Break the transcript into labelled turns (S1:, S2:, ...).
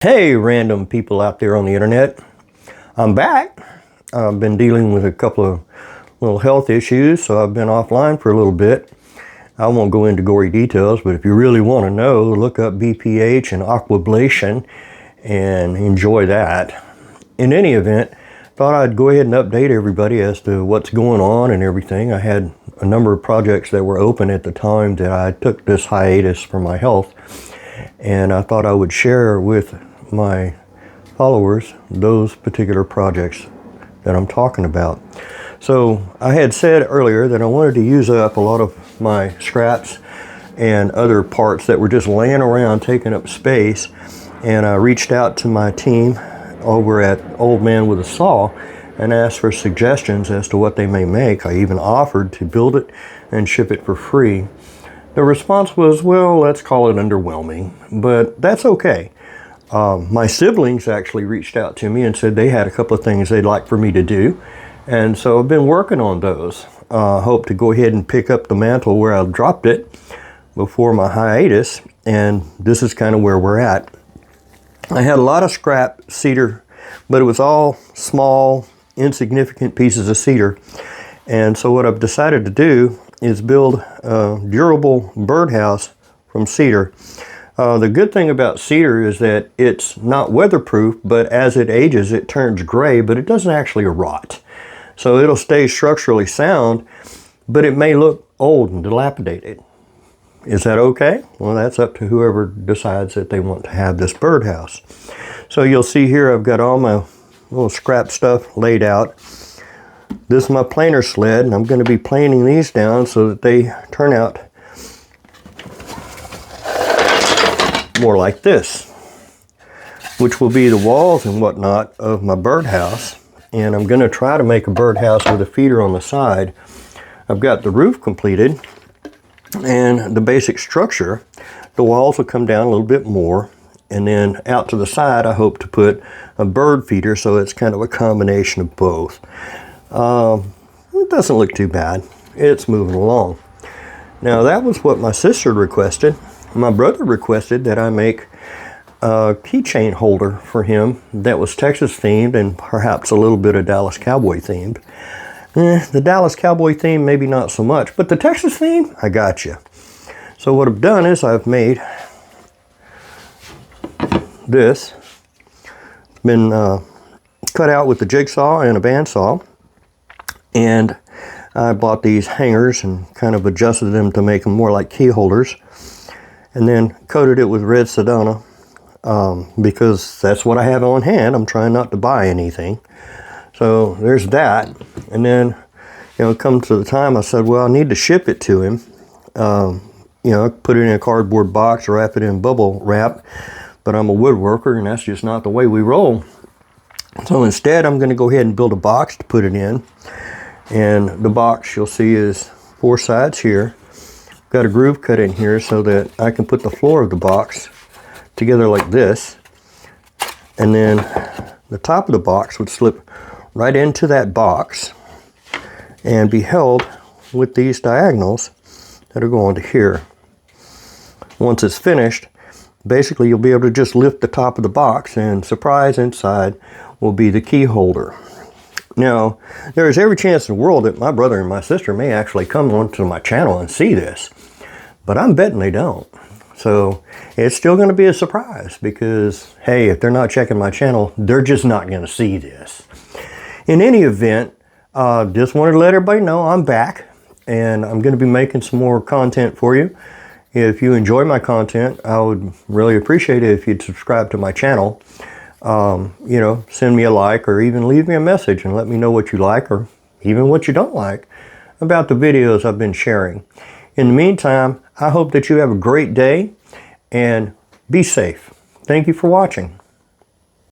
S1: Hey, random people out there on the internet. I'm back. I've been dealing with a couple of little health issues, so I've been offline for a little bit. I won't go into gory details, but if you really want to know, look up BPH and aquablation and enjoy that. In any event, thought I'd go ahead and update everybody as to what's going on and everything. I had a number of projects that were open at the time that I took this hiatus for my health, and I thought I would share with my followers those particular projects that I'm talking about. So I had said earlier that I wanted to use up a lot of my scraps and other parts that were just laying around taking up space, and I reached out to my team over at Old Man with a Saw and asked for suggestions as to what they may make. I even offered to build it and ship it for free. The response was, well, let's call it underwhelming, but that's okay. My siblings actually reached out to me and said they had a couple of things they'd like for me to do, and so I've been working on those. Hope to go ahead and pick up the mantle where I dropped it before my hiatus, and this is kind of where we're at. I had a lot of scrap cedar, but it was all small, insignificant pieces of cedar, and so what I've decided to do is build a durable birdhouse from cedar. The good thing about cedar is that it's not weatherproof, but as it ages it turns gray, but it doesn't actually rot. So it'll stay structurally sound, but it may look old and dilapidated. Is that okay? Well, that's up to whoever decides that they want to have this birdhouse. So you'll see here I've got all my little scrap stuff laid out. This is my planer sled, and I'm going to be planing these down so that they turn out more like this, which will be the walls and whatnot of my birdhouse. And I'm going to try to make a birdhouse with a feeder on the side. I've got the roof completed and the basic structure. The walls will come down a little bit more, and then out to the side I hope to put a bird feeder, so it's kind of a combination of both. It doesn't look too bad. It's moving along. Now that was what my sister requested. My brother requested that I make a keychain holder for him that was Texas themed and perhaps a little bit of Dallas Cowboy themed. The Dallas Cowboy theme maybe not so much, but the Texas theme, I got you. So what I've done is I've made this. It's been cut out with the jigsaw and a bandsaw, and I bought these hangers and kind of adjusted them to make them more like key holders, and then coated it with red Sedona because that's what I have on hand. I'm trying not to buy anything. So there's that. And then, come to the time I said, well, I need to ship it to him. Put it in a cardboard box or wrap it in bubble wrap, but I'm a woodworker and that's just not the way we roll. So instead I'm going to go ahead and build a box to put it in. And the box you'll see is 4 sides here. Got a groove cut in here so that I can put the floor of the box together like this, and then the top of the box would slip right into that box and be held with these diagonals that are going to here. Once it's finished, basically you'll be able to just lift the top of the box, and surprise, inside will be the key holder. Now, there's every chance in the world that my brother and my sister may actually come onto my channel and see this, but I'm betting they don't. So it's still going to be a surprise because, hey, if they're not checking my channel, they're just not going to see this. In any event, just wanted to let everybody know I'm back, and I'm going to be making some more content for you. If you enjoy my content, I would really appreciate it if you'd subscribe to my channel. Send me a like or even leave me a message and let me know what you like or even what you don't like about the videos I've been sharing. In the meantime, I hope that you have a great day and be safe. Thank you for watching.